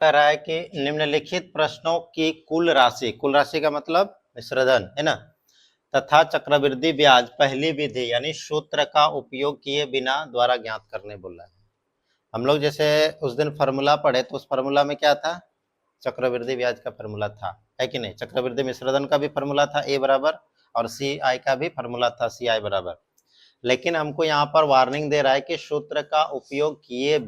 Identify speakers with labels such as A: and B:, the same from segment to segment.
A: कह रहा है कि निम्नलिखित प्रश्नों की कुल राशि का मतलब मिश्रधन है ना, तथा चक्रवृद्धि ब्याज पहली विधि यानी सूत्र का उपयोग किए बिना द्वारा ज्ञात करने बोला है। हम लोग जैसे उस दिन फार्मूला पढ़े तो उस फार्मूला में क्या था, चक्रवृद्धि ब्याज का फार्मूला था, है कि नहीं। चक्रवृद्धि मिश्रधन का भी फार्मूला था ए बराबर, और सी आई का भी फार्मूला था सी आई बराबर। लेकिन हमको यहाँ पर वार्निंग दे रहा है कि सूत्र का उपयोग किए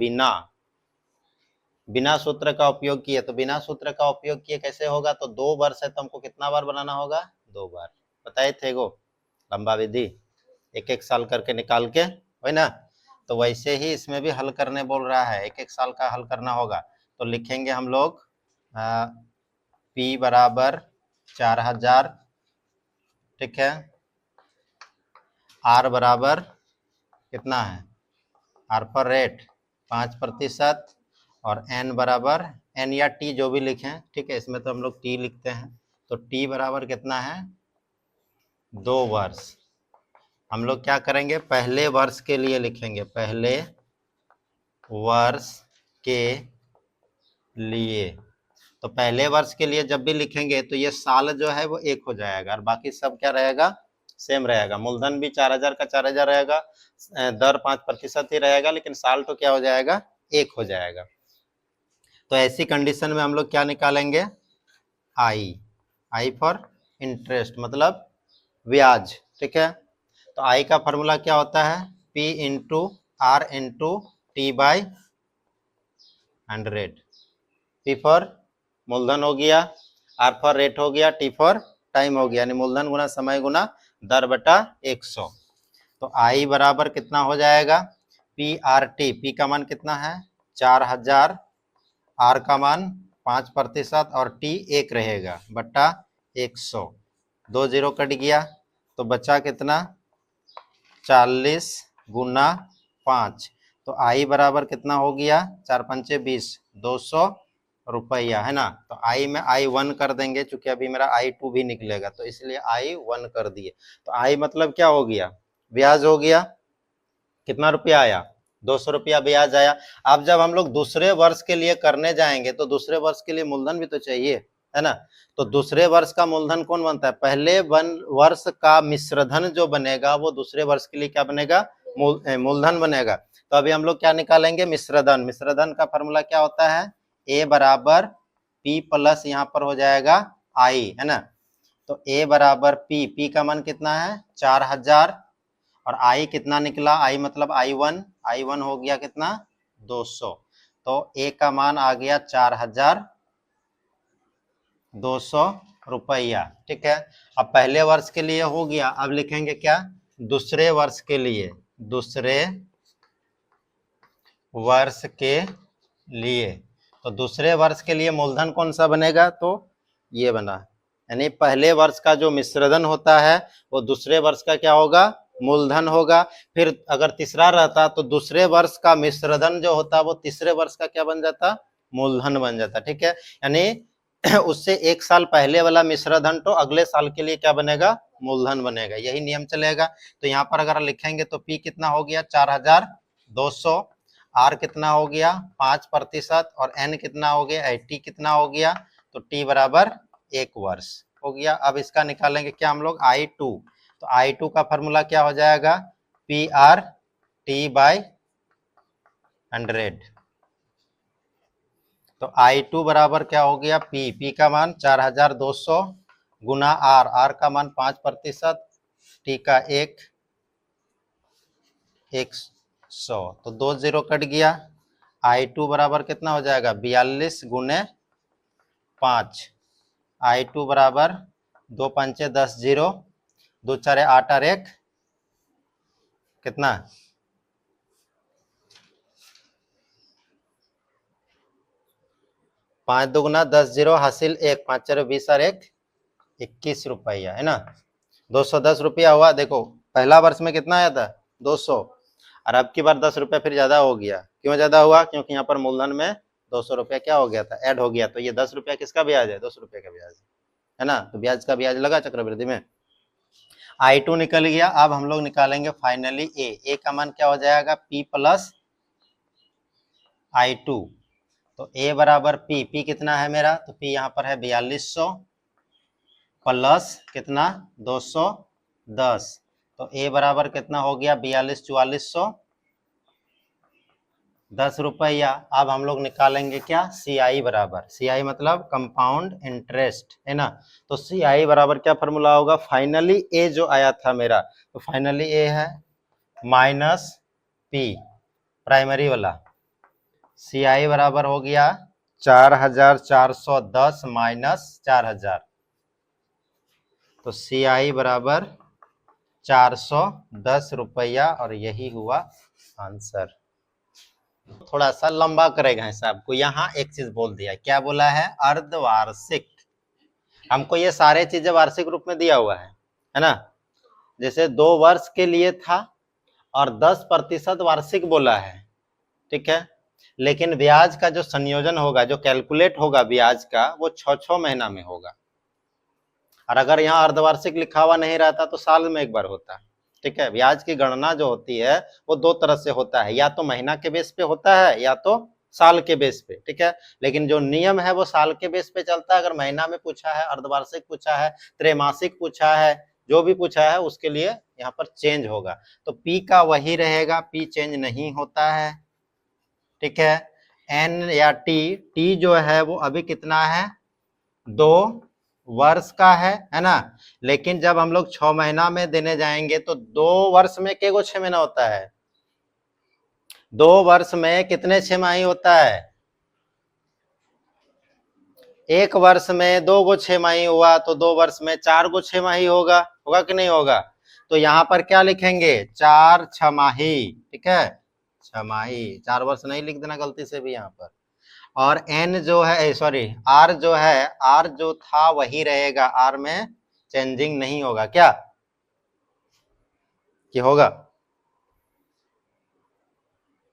A: बिना सूत्र का उपयोग किए। तो बिना सूत्र का उपयोग किए कैसे होगा, तो 2 वर्ष है तो हमको कितना बार बनाना होगा, 2 बार। बताए थे गो लंबा विधि, एक एक साल करके निकाल के, है ना। तो वैसे ही इसमें भी हल करने बोल रहा है, एक एक साल का हल करना होगा। तो लिखेंगे हम लोग P बराबर 4000, ठीक है। R बराबर कितना है, R पर रेट 5%, और N बराबर N या T जो भी लिखें, ठीक है। इसमें तो हम लोग T लिखते हैं, तो T बराबर कितना है, 2 वर्ष। हम लोग क्या करेंगे, पहले वर्ष के लिए लिखेंगे, पहले वर्ष के लिए। तो पहले वर्ष के लिए जब भी लिखेंगे तो ये साल जो है वो 1 हो जाएगा, और बाकी सब क्या रहेगा, सेम रहेगा। मूलधन भी 4000 का 4000 रहेगा, दर 5% ही रहेगा, लेकिन साल तो क्या हो जाएगा, 1 हो जाएगा। तो ऐसी कंडीशन में हम लोग क्या निकालेंगे, आई फॉर इंटरेस्ट मतलब ब्याज, ठीक है। तो आई का फॉर्मूला क्या होता है, P into R into T by 100। P for मूलधन हो गया, R फॉर रेट हो गया, T फॉर टाइम हो गया, यानी मूलधन गुना समय गुना दर बटा 100। तो I बराबर कितना हो जाएगा, PRT, P का मान कितना है 4000, R का मान 5% और T 1 रहेगा बटा 100। 2 0 कट गया तो बचा कितना, 40 गुना 5। तो आई बराबर कितना हो गया, 4 पंचे 20, 200 रुपया, है ना। तो आई में I1 कर देंगे, चूंकि अभी मेरा I2 भी निकलेगा, तो इसलिए I1 कर दिए। तो आई मतलब क्या हो गया, ब्याज हो गया। कितना रुपया आया, 200 रुपया ब्याज आया। अब जब हम लोग दूसरे वर्ष के लिए करने जाएंगे तो दूसरे वर्ष के लिए मूलधन भी तो चाहिए, है ना। तो दूसरे वर्ष का मूलधन कौन बनता है, पहले वर्ष का मिश्रधन जो बनेगा वो दूसरे वर्ष के लिए क्या बनेगा, मूलधन बनेगा। तो अभी हम लोग क्या निकालेंगे, मिश्रधन। मिश्रधन का फॉर्मूला क्या होता है, ए बराबर पी प्लस यहाँ पर हो जाएगा आई, है ना। तो ए बराबर पी का मान कितना है 4000, और आई कितना निकला, आई मतलब I1 हो गया कितना 200। तो ए का मान आ गया 4200 रुपया, ठीक है। अब पहले वर्ष के लिए हो गया, अब लिखेंगे क्या, दूसरे वर्ष के लिए, दूसरे वर्ष के लिए। तो दूसरे वर्ष के लिए मूलधन कौन सा बनेगा, तो ये बना, यानी पहले वर्ष का जो मिश्रधन होता है वो दूसरे वर्ष का क्या होगा, मूलधन होगा। फिर अगर तीसरा रहता तो दूसरे वर्ष का मिश्रधन जो होता वो तीसरे वर्ष का क्या बन जाता, मूलधन बन जाता, ठीक है। यानी उससे 1 साल पहले वाला मिश्रधन तो अगले साल के लिए क्या बनेगा, मूलधन बनेगा, यही नियम चलेगा। तो यहाँ पर अगर लिखेंगे तो P कितना हो गया 4200, R कितना हो गया 5%, और N कितना हो गया, T कितना हो गया, तो T बराबर 1 वर्ष हो गया। अब इसका निकालेंगे क्या हम लोग, I2। तो I2 का फॉर्मूला क्या हो जाएगा, PRT बाई 100। तो I2 बराबर क्या हो गया, P का मान 4200 गुना R का मान 5%, T का 100। तो 2 0 कट गया, I2 बराबर कितना हो जाएगा 42 गुने 5। I2 बराबर 2 पंचे 10, 0 2 4 8 और 1 कितना, 5 दुगुना 10, 0 हासिल 1, 5 4 20 और 1 21 रुपया, है ना। 210 रुपया हुआ। देखो पहला वर्ष में कितना आया था 200, और अब की बार 10 रुपया फिर ज्यादा हो गया। क्यों ज्यादा हुआ, क्योंकि यहाँ पर मूलधन में 200 रुपया क्या हो गया था, ऐड हो गया। तो ये 10 रुपया किसका ब्याज है, 200 रुपये का ब्याज है ना। तो ब्याज का ब्याज लगा चक्रवृद्धि में। I2 निकल गया। अब हम लोग निकालेंगे फाइनली ए का मान क्या हो जाएगा, P प्लस I2। तो तो ए बराबर पी, पी कितना है मेरा, तो पी यहाँ पर है 4200 प्लस कितना 210, तो ए बराबर कितना हो गया 4400 ₹10। अब हम लोग निकालेंगे क्या, सी आई बराबर, सी आई मतलब कंपाउंड इंटरेस्ट है ना। तो सी आई बराबर क्या फॉर्मूला होगा, फाइनली ए जो आया था मेरा, तो फाइनली ए है माइनस पी प्राइमरी वाला, सी आई बराबर हो गया 4410 माइनस 4000, तो सी आई बराबर 410 रुपया, और यही हुआ आंसर। थोड़ा सा लंबा करेगा हिसाब को, यहाँ एक चीज बोल दिया, क्या बोला है, अर्धवार्षिक। हमको ये सारे चीजें वार्षिक रूप में दिया हुआ है ना। जैसे 2 वर्ष के लिए था और 10% वार्षिक बोला है, ठीक है। लेकिन ब्याज का जो संयोजन होगा, जो कैलकुलेट होगा ब्याज का, वो 6 महीना में होगा। और अगर यहाँ अर्धवार्षिक लिखा हुआ नहीं रहता तो साल में एक बार होता, ठीक है। ब्याज की गणना जो होती है वो 2 तरह से होता है, या तो महीना के बेस पे होता है या तो साल के बेस पे, ठीक है। लेकिन जो नियम है वो साल के बेस पे चलता है। अगर महीना में पूछा है, अर्धवार्षिक पूछा है, त्रैमासिक पूछा है, जो भी पूछा है उसके लिए यहाँ पर चेंज होगा। तो पी का वही रहेगा, पी चेंज नहीं होता है, ठीक है। एन या टी, टी जो है वो अभी कितना है, 2 वर्ष का है ना। लेकिन जब हम लोग 6 महीना में देने जाएंगे तो 2 वर्ष में के गो 6 महीना होता है, 2 वर्ष में कितने 6 माही होता है, 1 वर्ष में 2 गो 6 माही हुआ, तो 2 वर्ष में 4 गो 6 माही होगा, होगा कि नहीं होगा। तो यहाँ पर क्या लिखेंगे, 4 छमाही, ठीक है, छमाही, 4 वर्ष नहीं लिख देना गलती से भी यहाँ पर। और n जो है, सॉरी r जो है, r जो था वही रहेगा, r में चेंजिंग नहीं होगा, क्या कि होगा,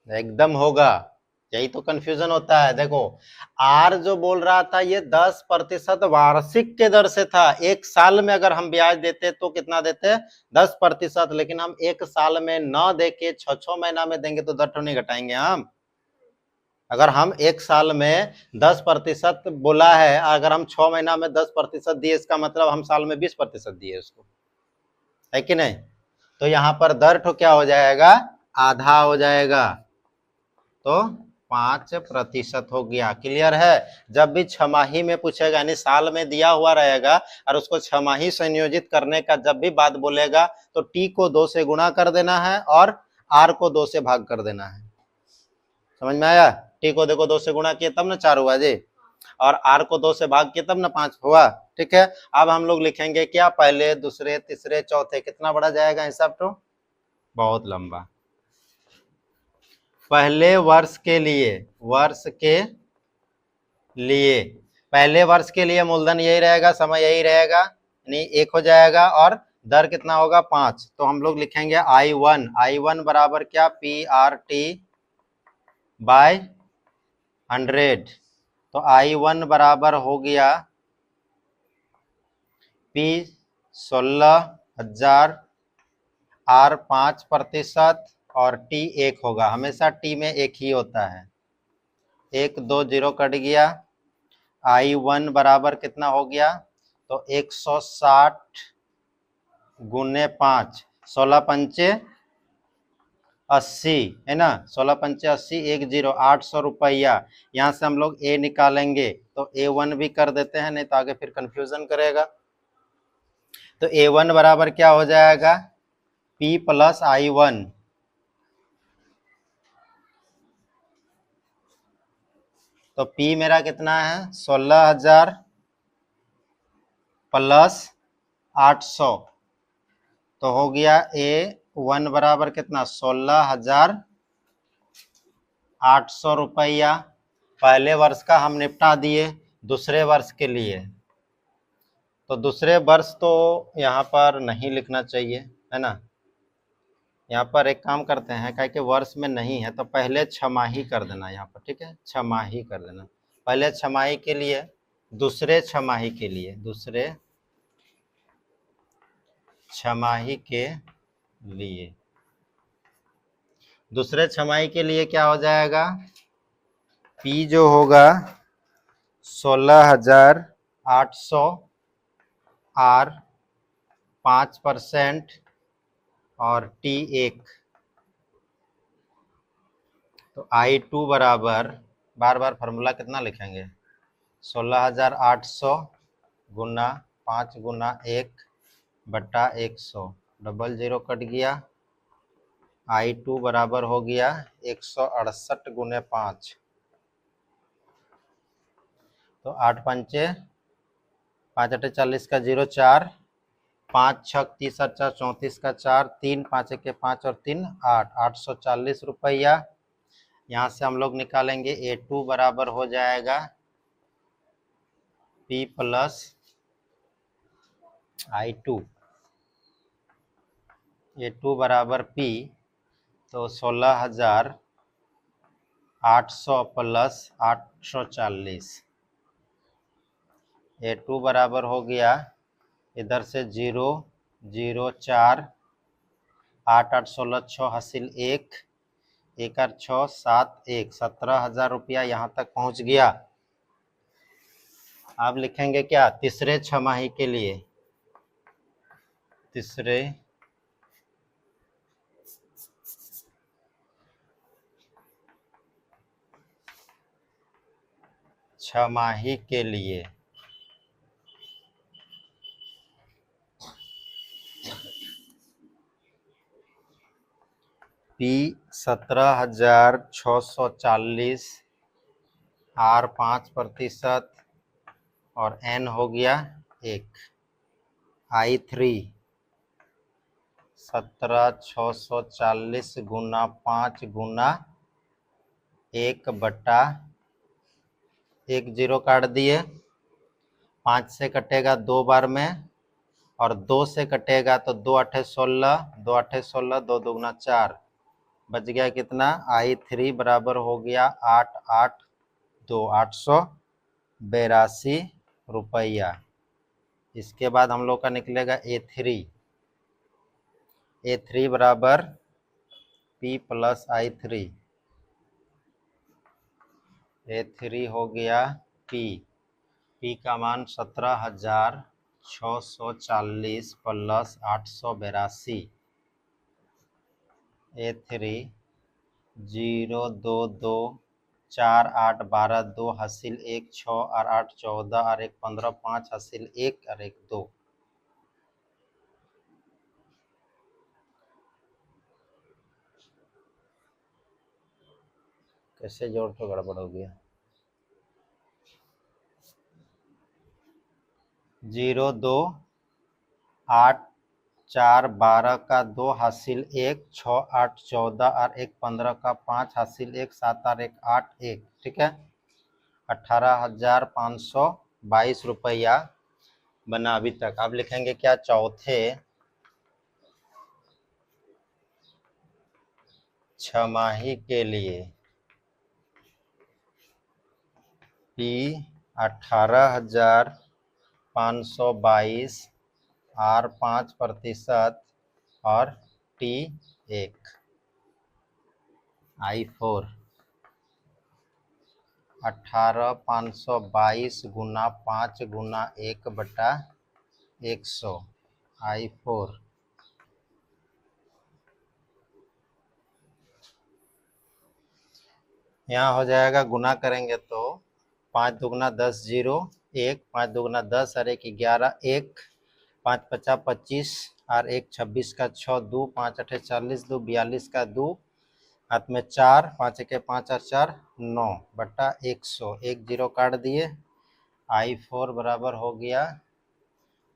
A: एकदम होगा। यही तो कंफ्यूजन होता है। देखो r जो बोल रहा था ये 10% वार्षिक के दर से था। एक साल में अगर हम ब्याज देते तो कितना देते, 10%, लेकिन हम एक साल में न देके 6 महीना में देंगे तो 10 नहीं घटाएंगे हम। अगर हम एक साल में 10% बोला है, अगर हम 6 महीना में 10% दिए, इसका मतलब हम साल में 20% दिए उसको, है कि नहीं। तो यहाँ पर दर तो क्या हो जाएगा, आधा हो जाएगा, तो 5% हो गया। क्लियर है। जब भी छमाही में पूछेगा, यानी साल में दिया हुआ रहेगा और उसको छमाही संयोजित करने का जब भी बात बोलेगा, तो टी को 2 से गुणा कर देना है और आर को 2 से भाग कर देना है। समझ में आया। टी को देखो 2 से गुणा किए तब ना 4 हुआ जी, और आर को 2 से भाग किए तब ना 5 हुआ, ठीक है। अब हम लोग लिखेंगे क्या, पहले, दूसरे, तीसरे, चौथे, कितना बड़ा जाएगा हिसाब, तो बहुत लंबा। पहले वर्ष के लिए, पहले वर्ष के लिए मूलधन यही रहेगा, समय यही रहेगा, यानी 1 हो जाएगा, और दर कितना होगा 5। तो हम लोग लिखेंगे I1 बराबर क्या, PRT बाय 100। तो I1 बराबर हो गया P 16,000, R 5% और T 1 होगा। हमेशा T में 1 ही होता है। 1 2 0 कट गया। I1 बराबर कितना हो गया, तो 160 गुने 5, 16 पंचे 80 है ना, 16 पंचे 80, 10, 800 रुपया। यहाँ से हम लोग ए निकालेंगे, तो A1 भी कर देते हैं, नहीं तो आगे फिर कंफ्यूजन करेगा। तो A1 बराबर क्या हो जाएगा, P प्लस I1, तो P मेरा कितना है 16,000 प्लस 800, तो हो गया A1 बराबर कितना 16,800 रुपया। पहले वर्ष का हम निपटा दिए। दूसरे वर्ष के लिए, तो दूसरे वर्ष तो यहाँ पर नहीं लिखना चाहिए, है ना। यहाँ पर एक काम करते हैं, क्या कि वर्ष में नहीं है तो पहले छमाही कर देना यहाँ पर, ठीक है, छमाही कर देना। पहले छमाही के लिए, दूसरे छमाही के लिए, दूसरे छमाही के लिए, दूसरे छमाही के लिए क्या हो जाएगा, P जो होगा 16,800 R 5% और T 1, तो I2 बराबर, बार बार फार्मूला कितना लिखेंगे, 16,800 गुना 5 गुना 1 बटा 100, डबल जीरो कट गया, I2 बराबर हो गया 168 गुने 5, तो 8 पंचे 5 अठे 40 का 0 4, 5 छक 30 4 34 का 4, 3 5 के 5 और 3 8, 840 रुपया। यहाँ से हम लोग निकालेंगे A2 बराबर हो जाएगा P प्लस I2, A2 बराबर P, तो 16,800 प्लस 840, A2 बराबर हो गया, इधर से 0 0 4, 8 8 16 6 हासिल 1, 1 8 6 7 1, 17,000 रुपया यहाँ तक पहुँच गया। आप लिखेंगे क्या, तीसरे छमाही के लिए, तीसरे छमाही के लिए P 17,640, R 5% और N हो गया 1, I3 17,640 गुना 5 गुना 1 बटा 1, 0 काट दिए, 5 से कटेगा 2 बार में और 2 से कटेगा तो 2 अठे 16, 2 अठे 16, 2 दुगना 4, बच गया कितना, I3 बराबर हो गया 8 8 2, 882 रुपया। इसके बाद हम लोग का निकलेगा A3, A3 बराबर P प्लस I3, A3 हो गया P, P का मान 17,640 प्लस 882, A3 0 2 2 4 8 12 2 हासिल 1 6 और 8 14 और 1 15 5 हासिल 1 और 1 2, कैसे जोड़ तो गड़बड़ हो गया, 0 2 8 4 12 का 2 हासिल 1 6 8 14 और 1 15 का 5 हासिल 1 7 और 1 8 1, ठीक है, 18,522 रुपया बना अभी तक। अब लिखेंगे क्या, चौथे छमाही के लिए P 18,522, R 5% और T 1, I4 18,522 गुना 5 गुना 1 बटा 100, I4 यहाँ हो जाएगा, गुना करेंगे तो 5 दुगना 10 0 1, 5 दुगना 10 और 1 11 1, 5 50 25 और 1 26 का 6 2, 5 अठे 40 2 42 का 2, हाथ में 4, 5 के 5 और 4 9 बटा 100, 1 0 काट दिए, I4 बराबर हो गया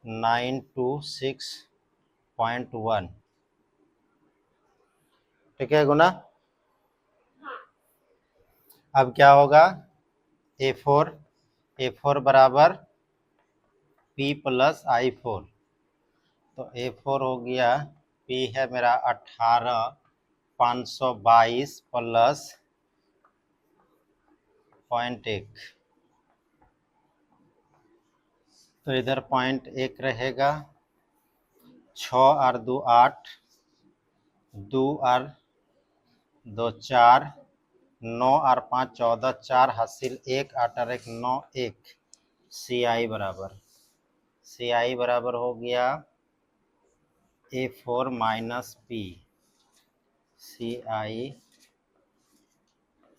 A: 926.1, ठीक है गुना। अब क्या होगा, A4 बराबर P प्लस I4, तो A4 हो गया, P है मेरा 18,522 प्लस 0.1, तो इधर 0.1 रहेगा, 6 और 2 8, 2 और 2 4, 9 और 5 14, 4 हासिल 1, 8 और 1 9, 1। सी आई बराबर हो गया A4 माइनस पी। सी आई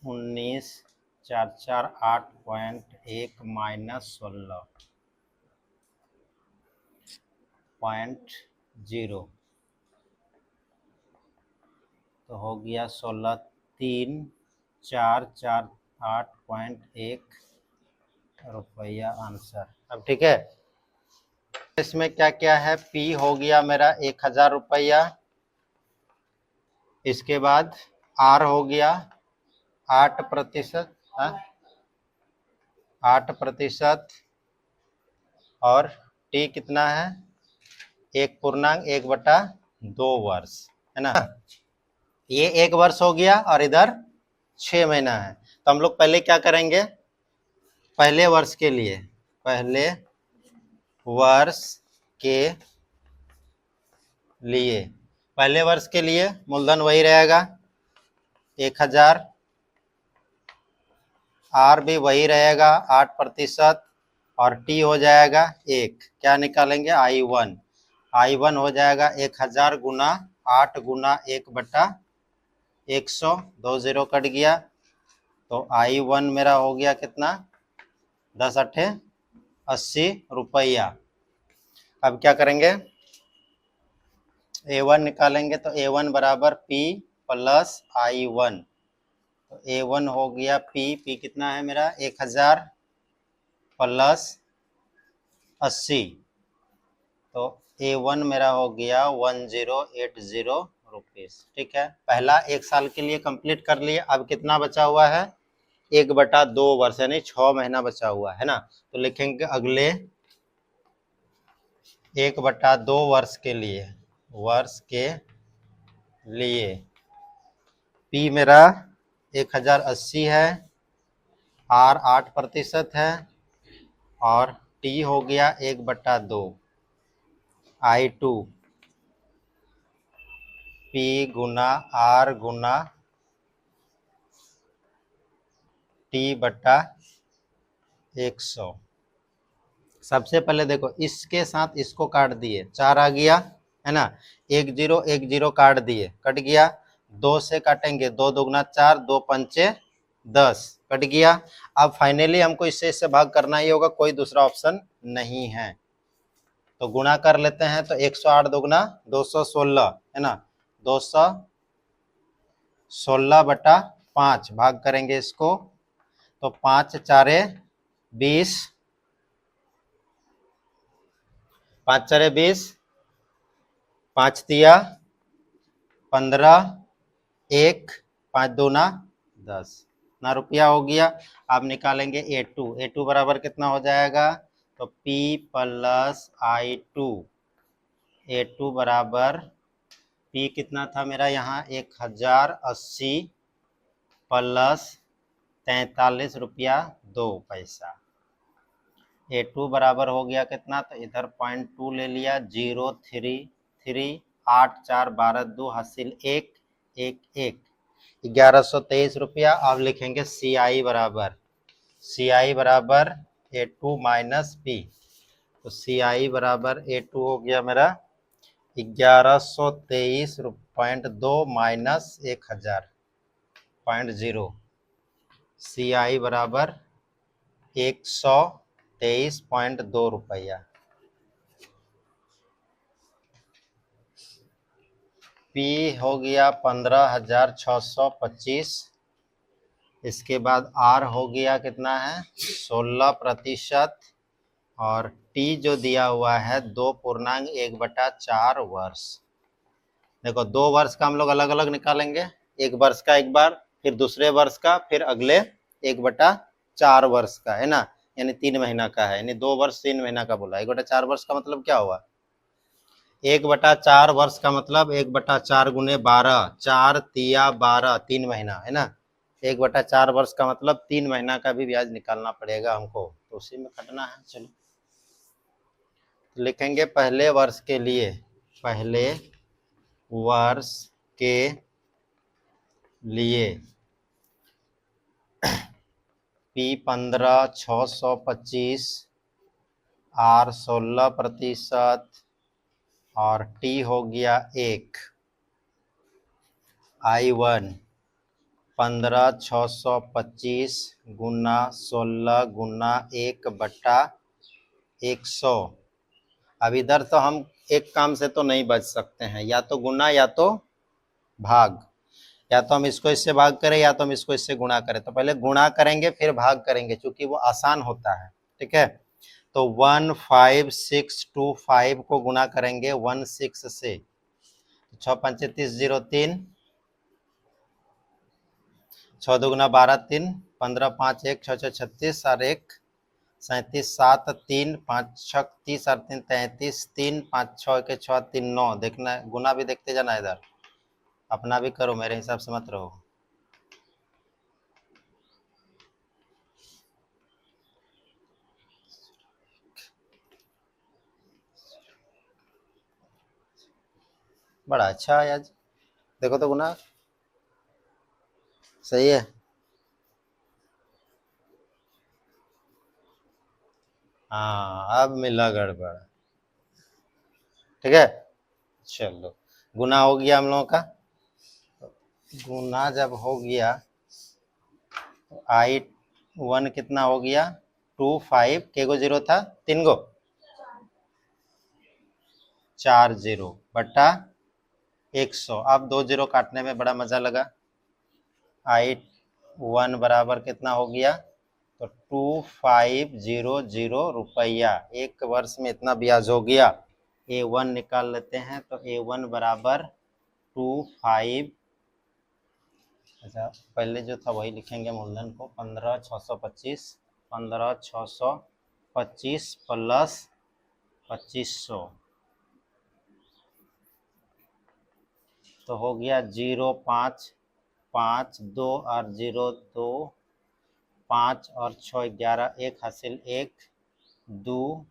A: 19 4 4 8.1 माइनस 16.0, तो हो गया 16 3 4 4 8.1 रुपया आंसर। अब ठीक है, इसमें क्या क्या है, पी हो गया मेरा 1000 रुपया, इसके बाद आर हो गया 8%, 8%, और टी कितना है 1.1/2 वर्ष, है ना। ये 1 वर्ष हो गया और इधर 6 महीना है। तो हम लोग पहले क्या करेंगे, पहले वर्ष के लिए, पहले वर्ष के लिए, पहले वर्ष के लिए मूलधन वही रहेगा 1000, आर भी वही रहेगा 8%, और टी हो जाएगा 1। क्या निकालेंगे, I1। I1 हो जाएगा 1000 गुना 8 गुना 1/100, 2 0 कट गया, तो I1 मेरा हो गया कितना 10 8 80 रुपया। अब क्या करेंगे, A1 निकालेंगे, तो A1 बराबर P प्लस I1, तो A1 हो गया P कितना है मेरा 1000 प्लस 80, तो A1 मेरा हो गया 1080 रुपीस। ठीक है, पहला 1 साल के लिए कंप्लीट कर लिए। अब कितना बचा हुआ है, 1/2 वर्ष, यानी 6 महीना बचा हुआ है ना। तो लिखेंगे अगले 1/2 वर्ष के लिए, P मेरा 1080 है, R 8% है, और T हो गया 1/2, I2 P गुना R गुना T/100। सबसे पहले देखो, इसके साथ इसको काट दिए, 4 आ गया, है ना, 1 0 1 0 काट दिए, कट गया। 2 से काटेंगे, 2 दूगुना 4, 2 पंचे 10, कट गया। अब फाइनली हमको इससे भाग करना ही होगा, कोई दूसरा ऑप्शन नहीं है। तो गुणा कर लेते हैं, तो 108 दूगुना 216, है ना, 216/5 भाग करेंगे इसको, तो 5 4 20, 5 4 20, 5 तिया 15, 1 5 दूना 10 ना रुपया हो गया। अब निकालेंगे A2 बराबर कितना हो जाएगा, तो P प्लस I2, A2 बराबर P कितना था मेरा यहाँ 1080 प्लस 43 रुपया 2 पैसा। A2 बराबर हो गया कितना, तो इधर 0.2 ले लिया, 0 3 3 8 4 12 2 हासिल 1 1 1, 1123 रुपया। अब लिखेंगे CI बराबर A2 माइनस P, तो CI बराबर A2 हो गया मेरा 1123.2 माइनस 1000.0, CI बराबर 123.2 रुपया। P हो गया 15,625, इसके बाद R हो गया कितना है 16%, और T जो दिया हुआ है 2.1/4 वर्ष। देखो 2 वर्ष का हम लोग अलग अलग निकालेंगे, 1 वर्ष का एक बार, फिर दूसरे वर्ष का, फिर अगले 1/4 वर्ष का, है ना, यानी 3 महीना का है, यानी 2 वर्ष 3 महीना का बोला। 1/4 वर्ष का मतलब क्या हुआ, 1/4 वर्ष का मतलब 1/4 गुने 12, 4 तिया 12, 3 महीना, है ना। 1/4 वर्ष का मतलब 3 महीना का भी ब्याज निकालना पड़ेगा हमको, तो उसी में काटना है। चलो लिखेंगे पहले वर्ष के लिए, पहले वर्ष के लिए P 15 625, R 16% और T हो गया 1। I1 15 625 गुना 16 गुना 1/100। अब इधर तो हम एक काम से तो नहीं बच सकते हैं, या तो गुना या तो भाग, या तो हम इसको इससे भाग करें या तो हम इसको इससे गुणा करें। तो पहले गुणा करेंगे फिर भाग करेंगे, क्योंकि वो आसान होता है। ठीक है, तो 15625 को गुणा करेंगे 16 से, 6 पंचे 30 0 3, 6 दुगुना 12 3, 15 5 1 6 6 36 और 1 37 7 3 5 6 30 और 3 33 3 5 6 के 6 3 9। देखना गुना भी देखते जाना, इधर अपना भी करो, मेरे हिसाब से मत रहो। बड़ा अच्छा है आज, देखो तो गुना सही है। हाँ अब मिला गड़बड़। ठीक है, चलो गुना हो गया हम लोगों का। गुना जब हो गया तो I1 कितना हो गया 25, के गो जीरो था 3 गो 4 0 बटा 100। अब 2 0 काटने में बड़ा मजा लगा। I1 बराबर कितना हो गया, तो 2500 रुपया। एक वर्ष में इतना ब्याज हो गया। A1 निकाल लेते हैं, तो A1 बराबर 25, अच्छा पहले जो था वही लिखेंगे मूलधन को, 15625 15625 प्लस 2500, तो हो गया 0 5 5 2 और 0 2, 5 और 6 11, 1 हासिल 1 2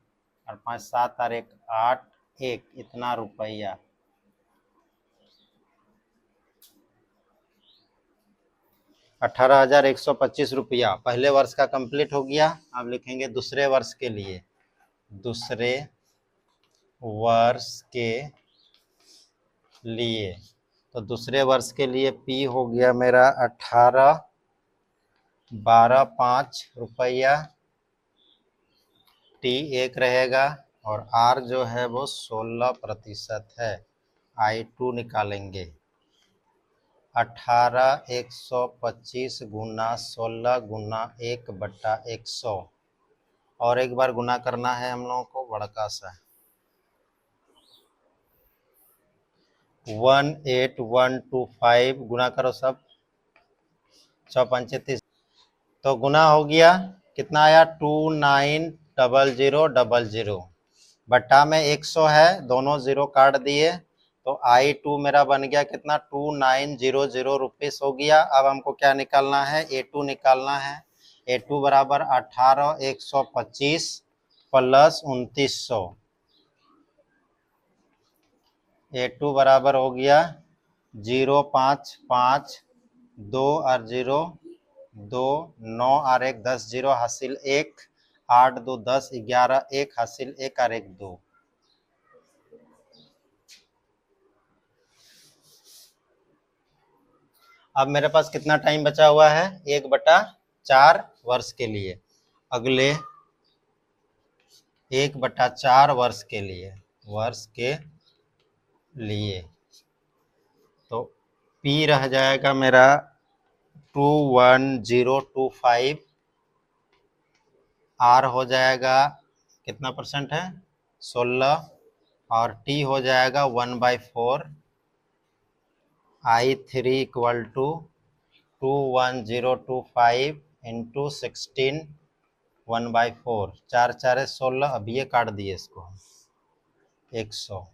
A: और 5 7 और 1 8, 1 इतना रुपया। 18,125 रुपया पहले वर्ष का कंप्लीट हो गया। अब लिखेंगे दूसरे वर्ष के लिए। दूसरे वर्ष के लिए, तो दूसरे वर्ष के लिए P हो गया मेरा 18,12,5 रुपया, T 1 रहेगा और R जो है वो 16% है। I2 निकालेंगे, 18,125 गुना 16 गुना 1/100। और एक बार गुना करना है हम लोगों को, बड़का सा 18125 गुना करो सब, 6 पंचे 30, तो गुना हो गया कितना आया 290000 बट्टा में 100 है, दोनों जीरो काट दिए, तो I2 मेरा बन गया कितना 2900 रुपीस हो गया। अब हमको क्या निकालना है, A2 निकालना है। A2 बराबर 18,125 प्लस 2900। A2 बराबर हो गया 0 5 5 2 और 0 2 9 और 1 10 0 हासिल 1 8 2 10 11 1 हासिल 1 और 1 2। अब मेरे पास कितना टाइम बचा हुआ है, 1/4 वर्ष के लिए। अगले 1/4 वर्ष के लिए तो P रह जाएगा मेरा 21025, R हो जाएगा कितना परसेंट है 16 और T हो जाएगा 1/4। I3 इक्वल टू 21025 इंटू 16 1/4, 4 4 16, अब ये काट दिए इसको 100।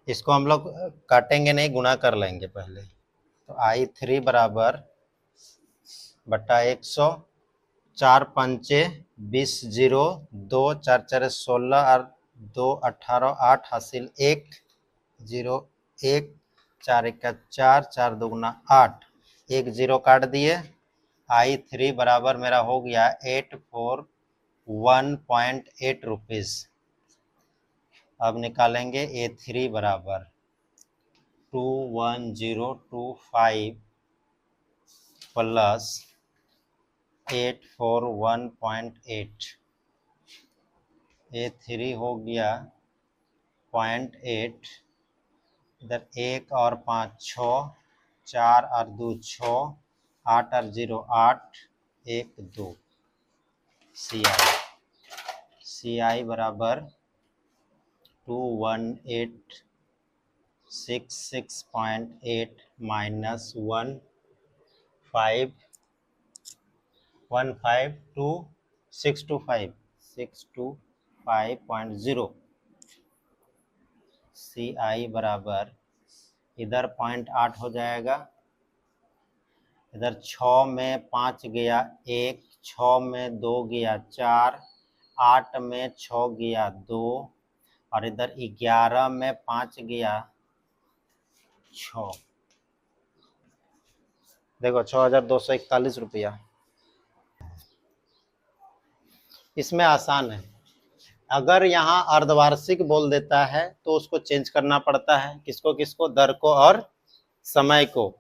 A: इसको हम लोग काटेंगे नहीं, गुणा कर लेंगे पहले। तो I3 बराबर बट्टा 100, 4 पंचे 20 0 2 4 4 16 और 2 18 8 हासिल 1 0 1 4 1 4 4 2 8, 1 0 काट दिए, I3 बराबर मेरा हो गया 841.8 रुपीज। अब निकालेंगे A3 बराबर 21025 प्लस 841.8। A3 हो गया 0.8, इधर 1 और 5 6, 4 और 2 6, 8 और 0 8, 1 2। CI बराबर 21866.8 माइनस 625.0। CI बराबर इधर 0.8 हो जाएगा, इधर 6 में 5 गया 1, 6 में 2 गया 4, 8 में 6 गया 2, और इधर 11 में 5 गया 6। देखो 6241 रुपया। इसमें आसान है, अगर यहाँ अर्धवार्षिक बोल देता है तो उसको चेंज करना पड़ता है, किसको किसको, दर को और समय को।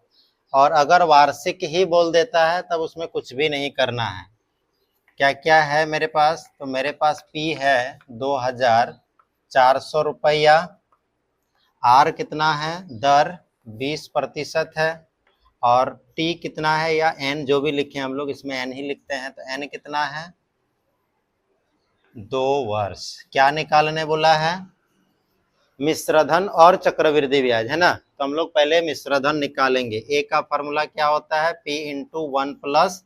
A: और अगर वार्षिक ही बोल देता है तब उसमें कुछ भी नहीं करना है। क्या क्या है मेरे पास, तो मेरे पास P है 2400 रुपया, R कितना है, दर 20% है, और T कितना है या N जो भी लिखे हम लोग इसमें N ही लिखते हैं, तो N कितना है 2 वर्ष। क्या निकालने बोला है, मिश्रधन और चक्रवृद्धि ब्याज, है ना। तो हम लोग पहले मिश्रधन निकालेंगे। ए का फॉर्मूला क्या होता है, P into 1 plus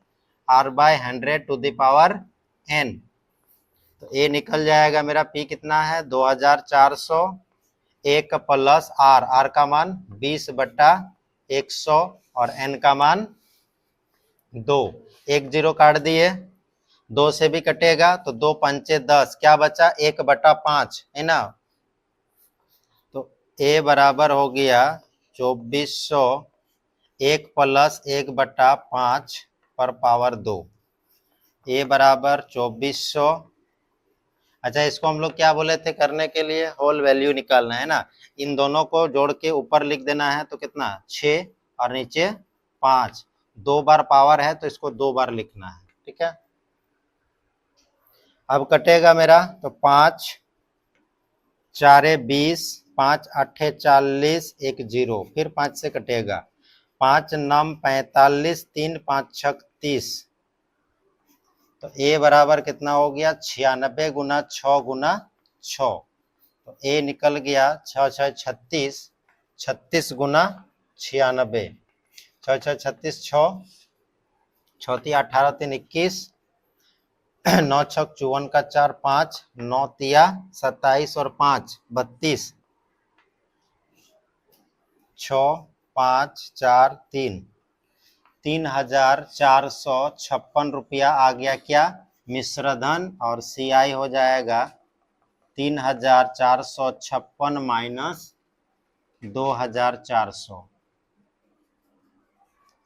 A: R/100 N। तो ए निकल जाएगा मेरा, P कितना है 2400, 1 प्लस R का मान 20/100 और N का मान 2। 1 0 काट दिए, 2 से भी कटेगा तो 2 पंचे 10, क्या बचा 1/5, है ना। तो ए बराबर हो गया 2400, 1 प्लस 1/5 पर पावर 2। ए बराबर 2400। अच्छा, इसको हम लोग क्या बोले थे करने के लिए, होल वैल्यू निकालना है ना। इन दोनों को जोड़ के ऊपर लिख देना है, तो कितना 6 और नीचे 5, 2 बार पावर है तो इसको 2 बार लिखना है, ठीक है। अब कटेगा मेरा, तो 5 4 20, 5 8 40, 1 0, फिर 5 से कटेगा, 5 9 45, 3 5 6 30। तो ए बराबर कितना हो गया 96 गुना 6 गुना 6। तो ए निकल गया 6 6 36, 36 गुना 96, 6 6 36, 6 6 18 3 21, 9 6 54 का 4 5, 9 तिया 27 और 5 32, 6 5 4 3, 3456 रुपया आ गया क्या, मिश्रधन। और CI हो जाएगा 3456 माइनस 2400।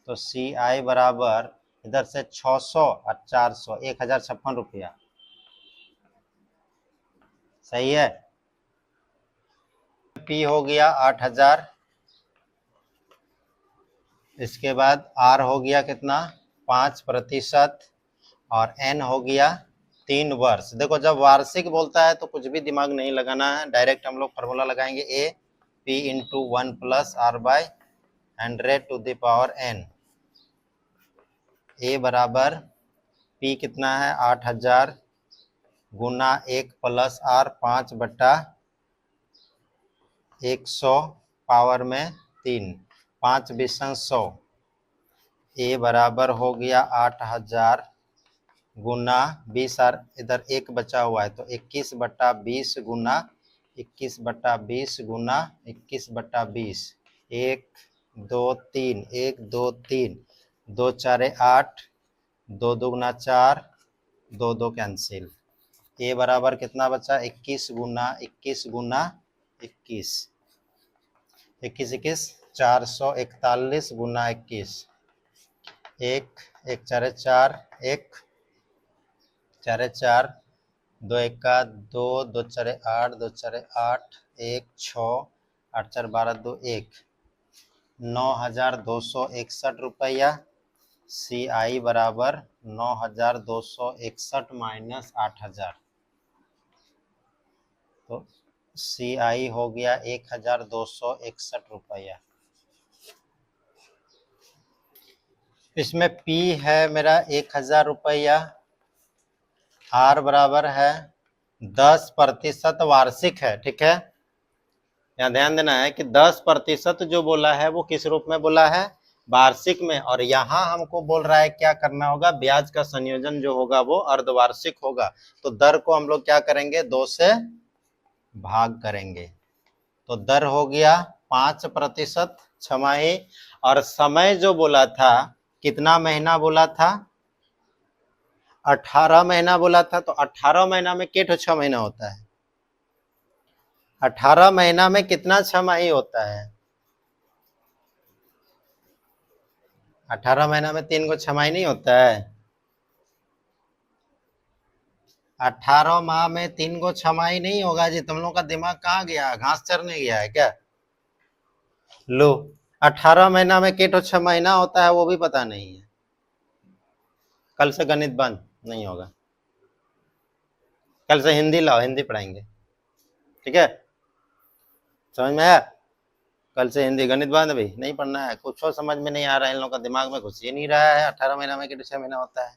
A: तो CI बराबर इधर से 600 और 400, 1056 रुपया। सही है। P हो गया 8000, इसके बाद R हो गया कितना 5%, और N हो गया 3 वर्ष। देखो जब वार्षिक बोलता है तो कुछ भी दिमाग नहीं लगाना है, डायरेक्ट हम लोग फार्मूला लगाएंगे, A P into 1 plus R/100 A बराबर P कितना है 8000 गुना 1 प्लस R 5/100 पावर में 3, 5 20 100। ए बराबर हो गया 8000 गुना 20, और इधर 1 बचा हुआ है तो 21/20 गुना 21/20 गुना 21/20, 1 2 3, 1 2 3, 2 4 8, 2 2 4, 2 2 कैंसिल। ए बराबर कितना बचा 21 गुना 21 गुना 21, 21 21 441 गुना 21, 1 एक चारे चार, एक चारे चार, दो एका दो, दो चारे आठ, दो चारे आठ, एक छः, आठ चार 12, दो एक, 9,261 रुपया। CI बराबर 9,261 माइनस 8,000, तो CI हो गया 1,261 रुपया। इसमें P है मेरा 1,000 रुपया, R बराबर है 10% वार्षिक है, ठीक है। यहाँ ध्यान देना है कि 10% जो बोला है वो किस रूप में बोला है, वार्षिक में, और यहाँ हमको बोल रहा है क्या करना होगा, ब्याज का संयोजन जो होगा वो अर्धवार्षिक होगा। तो दर को हम लोग क्या करेंगे, 2 से भाग करेंगे, तो दर हो गया 5% छमाही। और समय जो बोला था, कितना महीना बोला था, 18 महीना बोला था। तो 18 महीना में कितना 6 महीना होता है, 18 महीना में कितना छमाही होता है, 18 महीना में 3 को छमाही नहीं होता है, 18 माह में 3 को छमाही नहीं होगा जी। तुम लोगों का दिमाग कहाँ गया, घास चरने गया है क्या। लो, 18 महीना में कितना 6 महीना होता है वो भी पता नहीं है। कल से गणित बंद नहीं होगा, कल से हिंदी लाओ, हिंदी पढ़ाएंगे, ठीक है, समझ में आया। कल से हिंदी, गणित बंद भी नहीं पढ़ना है, कुछ समझ में नहीं आ रहा है, इन लोगों का दिमाग में घुस ही नहीं रहा है 18 महीना में कितना 6 महीना होता है।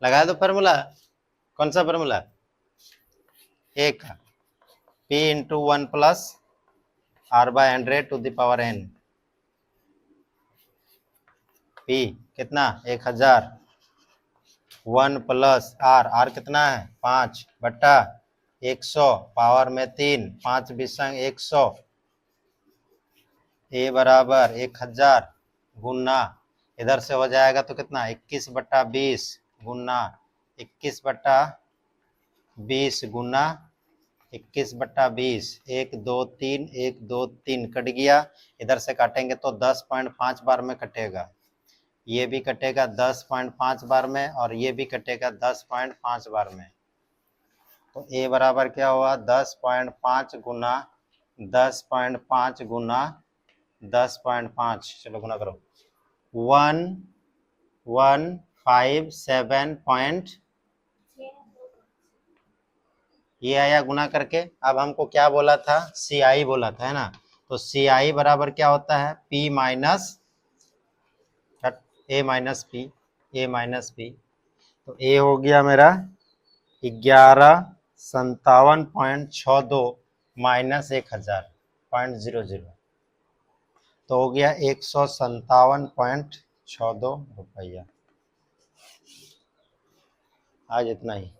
A: लगाया दो फार्मूला, कौन सा फार्मूला, एक P into 1 plus R/100 to the power n। P कितना 1,000, 1 प्लस R कितना है 5 बट्टा 100 पावर में 3, 5 बिसंग 100, A बराबर 1,000 गुना, इधर से हो जाएगा तो कितना 21/20 गुना 21/20 गुना 21/20, 1 2 3, 1 2 3 कट गया। इधर से काटेंगे तो 10.5 बार में कटेगा, ये भी कटेगा 10.5 बार में, और ये भी कटेगा 10.5 बार में। तो A बराबर क्या हुआ 10.5 गुना 10.5 गुना 10.5, चलो गुना करो, 1157 ये आया गुना करके। अब हमको क्या बोला था, CI बोला था, है ना। तो CI बराबर क्या होता है, P minus A minus P, A minus P। तो A हो गया मेरा 1157.62 माइनस 1,000.00, तो हो गया 157.62 रुपया। आज इतना ही।